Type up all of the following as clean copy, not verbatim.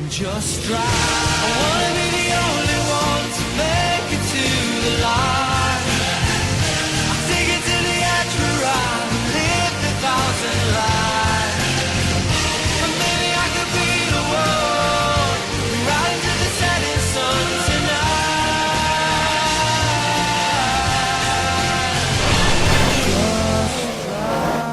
Just drive. I wanna be the only one to make it to the line. I'll take it to the edge where I live 1,000 lives. But maybe I could be the one right into the setting sun tonight. Just drive.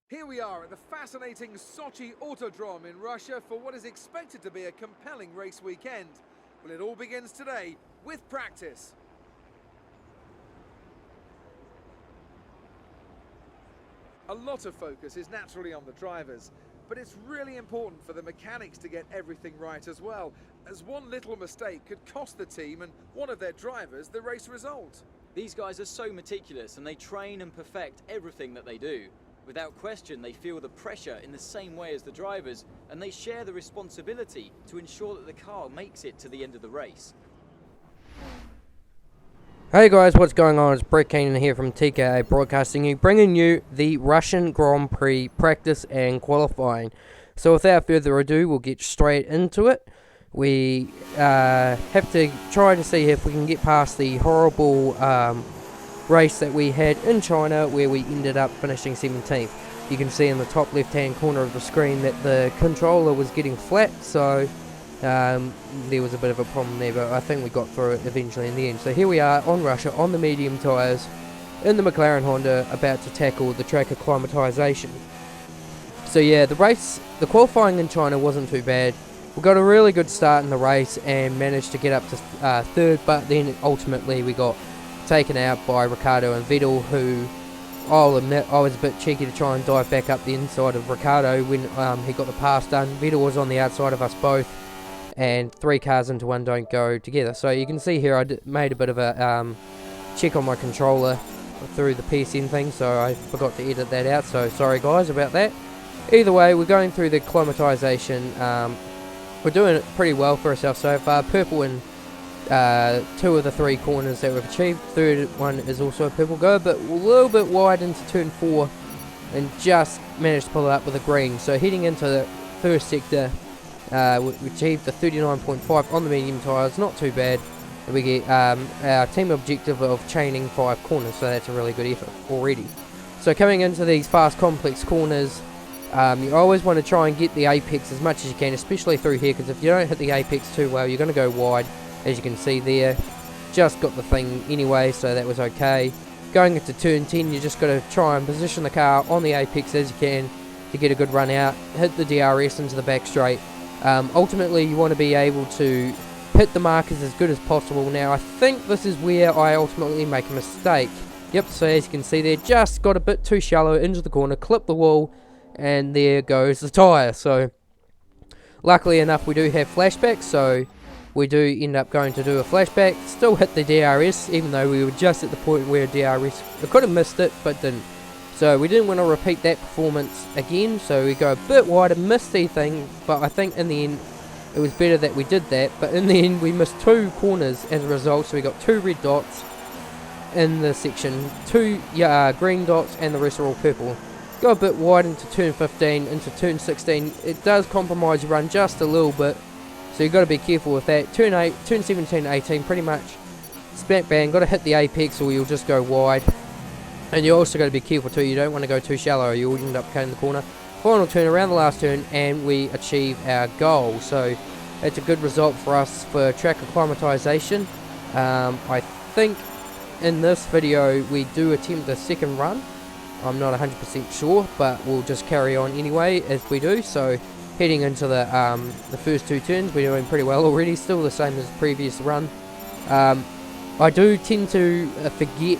Here we are at the fascinating Sochi Autodrome in Russia for what is expected to be a compelling race weekend. Well, it all begins today with practice. A lot of focus is naturally on the drivers, but it's really important for the mechanics to get everything right as well, as one little mistake could cost the team and one of their drivers the race result. These guys are so meticulous and they train and perfect everything that they do. Without question, they feel the pressure in the same way as the drivers, and they share the responsibility to ensure that the car makes it to the end of the race. Hey guys, what's going on? It's Brett Keenan here from TKA Broadcasting you, bringing you the Russian Grand Prix practice and qualifying. So without further ado, we'll get straight into it. We have to try to see if we can get past the horrible race that we had in China, where we ended up finishing 17th. You can see in the top left hand corner of the screen that the controller was getting flat, so there was a bit of a problem there, but I think we got through it eventually in the end. So here we are on Russia on the medium tyres in the McLaren Honda, about to tackle the track acclimatisation. So yeah, the qualifying in China wasn't too bad. We got a really good start in the race and managed to get up to third, but then ultimately we got taken out by Ricciardo and Vettel, who I'll admit I was a bit cheeky to try and dive back up the inside of Ricciardo when he got the pass done. Vettel was on the outside of us both, and 3 cars into one don't go together. So you can see here I made a bit of a check on my controller through the PSN thing, so I forgot to edit that out, so sorry guys about that. Either way, we're going through the acclimatisation. We're doing it pretty well for ourselves so far. Purple in 2 of the 3 corners that we've achieved. Third one is also a purple go, but a little bit wide into turn 4 and just managed to pull it up with a green. So heading into the first sector, we achieved the 39.5 on the medium tyres, not too bad. And we get our team objective of chaining 5 corners, so that's a really good effort already. So coming into these fast complex corners, you always want to try and get the apex as much as you can, especially through here, because if you don't hit the apex too well, you're going to go wide. As you can see there, just got the thing anyway, so that was okay. Going into turn 10, you just got to try and position the car on the apex as you can to get a good run out, hit the DRS into the back straight. Ultimately, you want to be able to hit the markers as good as possible. Now, I think this is where I ultimately make a mistake. Yep, so as you can see there, just got a bit too shallow into the corner, clipped the wall, and there goes the tyre. So, luckily enough, we do have flashbacks, so we do end up going to do a flashback. Still hit the DRS, even though we were just at the point where DRS, I could have missed it, but didn't. So we didn't want to repeat that performance again, so we go a bit wider, missed the thing, but I think in the end it was better that we did that. But in the end we missed 2 corners as a result, so we got 2 red dots in the section, 2 green dots, and the rest are all purple. Go a bit wide into turn 15, into turn 16, it does compromise your run just a little bit, so you've got to be careful with that. Turn 8, turn 17, 18, pretty much smack bang, got to hit the apex or you'll just go wide. And you also got to be careful too, you don't want to go too shallow or you'll end up cutting the corner. Final turn, around the last turn, and we achieve our goal. So it's a good result for us for track acclimatisation. I think in this video we do attempt a second run. I'm not 100% sure, but we'll just carry on anyway as we do. So heading into the first 2 turns, we're doing pretty well already, still the same as the previous run. I do tend to forget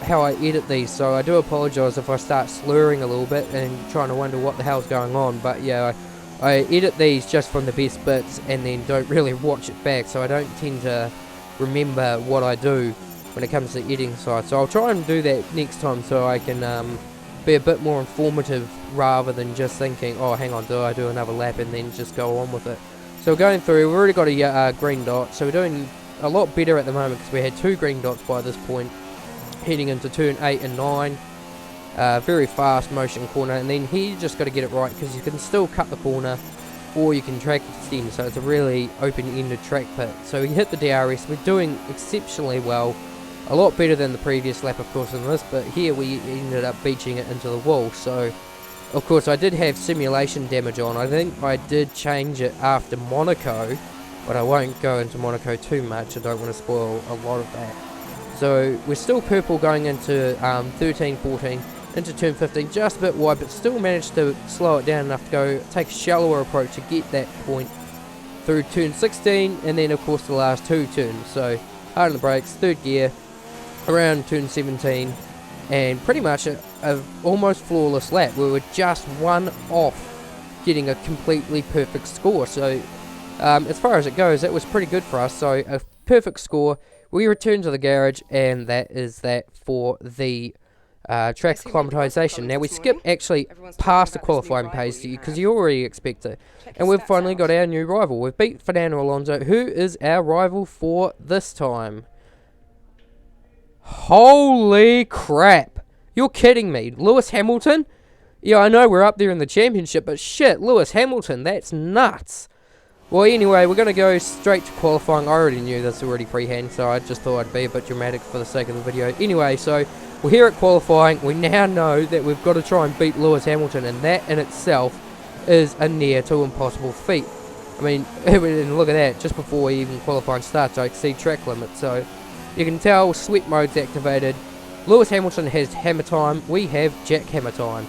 how I edit these, so I do apologise if I start slurring a little bit and trying to wonder what the hell's going on. But yeah, I edit these just from the best bits and then don't really watch it back, so I don't tend to remember what I do when it comes to the editing side. So I'll try and do that next time so I can be a bit more informative rather than just thinking, oh, hang on, do I do another lap and then just go on with it. So we're going through, we've already got a green dot, so we're doing a lot better at the moment because we had 2 green dots by this point, heading into turn 8 and 9. Very fast motion corner, and then here you just got to get it right because you can still cut the corner or you can track extend, so it's a really open-ended track pit. So we hit the DRS, we're doing exceptionally well, a lot better than the previous lap of course in this, but here we ended up beaching it into the wall. So of course I did have simulation damage on. I think I did change it after Monaco, but I won't go into Monaco too much, I don't want to spoil a lot of that. So we're still purple going into 13, 14, into turn 15, just a bit wide, but still managed to slow it down enough to go take a shallower approach to get that point through turn 16, and then of course the last 2 turns. So hard on the brakes, 3rd gear, around turn 17, and pretty much a almost flawless lap. We were just 1 off getting a completely perfect score. So as far as it goes, that was pretty good for us. So a perfect score. We return to the garage, and that is that for the track acclimatization. Now we skip actually past the qualifying pace because you already expect it, and we've finally got our new rival. We've beat Fernando Alonso, who is our rival for this time. Holy crap, you're kidding me. Lewis Hamilton? Yeah, I know we're up there in the championship, but shit, Lewis Hamilton, that's nuts. Well, anyway, we're going to go straight to qualifying. I already knew this already freehand, so I just thought I'd be a bit dramatic for the sake of the video. Anyway, so we're here at qualifying. We now know that we've got to try and beat Lewis Hamilton, and that in itself is a near to impossible feat. I mean, look at that, just before even qualifying starts, I exceed track limit. So you can tell sweat mode's activated. Lewis Hamilton has hammer time. We have jackhammer time,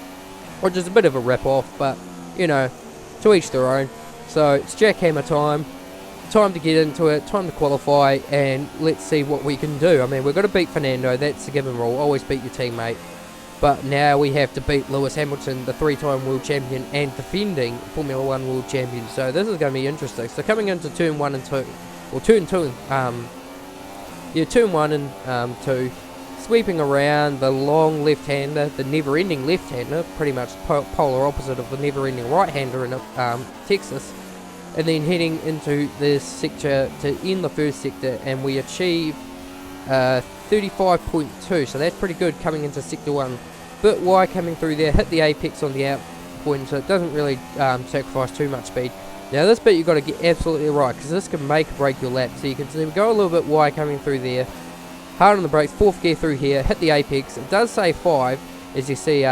which is a bit of a rip-off, but, you know, to each their own. So it's jackhammer time. Time to get into it, time to qualify, and let's see what we can do. I mean, we've got to beat Fernando, that's the given rule, always beat your teammate. But now we have to beat Lewis Hamilton, the 3-time world champion and defending Formula 1 world champion. So this is going to be interesting. So coming into turn 1 and 2, or turn 2, turn 1 and 2, sweeping around the long left-hander, the never-ending left-hander, pretty much polar opposite of the never-ending right-hander in Texas. And then heading into this sector to end the first sector, and we achieve 35.2, so that's pretty good coming into sector 1. Bit wide coming through there, hit the apex on the out point, so it doesn't really sacrifice too much speed. Now this bit you've got to get absolutely right, because this can make or break your lap. So you can see we go a little bit wide coming through there, hard on the brakes, 4th gear through here, hit the apex. It does say 5, as you see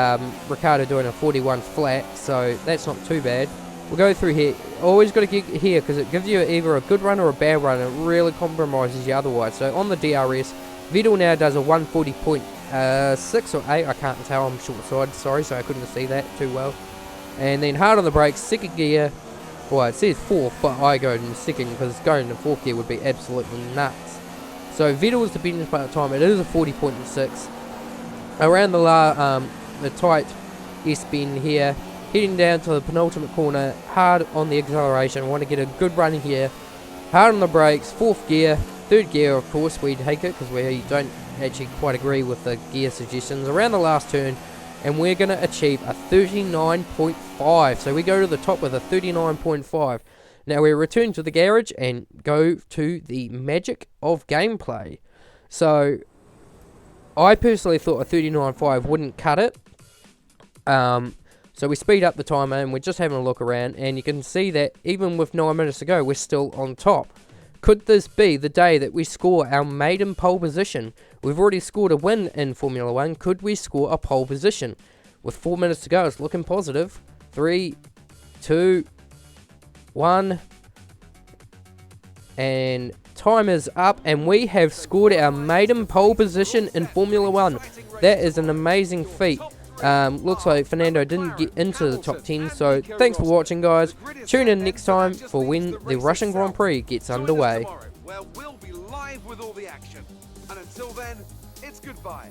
Ricardo doing a 41 flat, so that's not too bad. We'll go through here. Always got to get here because it gives you either a good run or a bad run. It really compromises you otherwise. So on the DRS, Vettel now does a 140.6 or 8. I can't tell. I'm short-sighted. Sorry, so I couldn't see that too well. And then hard on the brakes, 2nd gear. Well, it says 4th, but I go in 2nd because going to 4th gear would be absolutely nuts. So Vettel is the benchmark time. It is a 40.6. Around the tight S-bend here. Heading down to the penultimate corner, hard on the acceleration. I want to get a good run here. Hard on the brakes, 4th gear, 3rd gear, of course, we take it because we don't actually quite agree with the gear suggestions. Around the last turn, and we're going to achieve a 39.5. So we go to the top with a 39.5. Now we return to the garage and go to the magic of gameplay. So I personally thought a 39.5 wouldn't cut it. So we speed up the timer and we're just having a look around, and you can see that even with 9 minutes to go, we're still on top. Could this be the day that we score our maiden pole position? We've already scored a win in Formula 1. Could we score a pole position? With 4 minutes to go, it's looking positive. 3, 2, 1. And time is up, and we have scored our maiden pole position in Formula 1. That is an amazing feat. Looks like Fernando didn't get into the top 10, so thanks for watching, guys. Tune in next time for when the Russian Grand Prix gets underway. Where we'll be live with all the action. And until then, it's goodbye.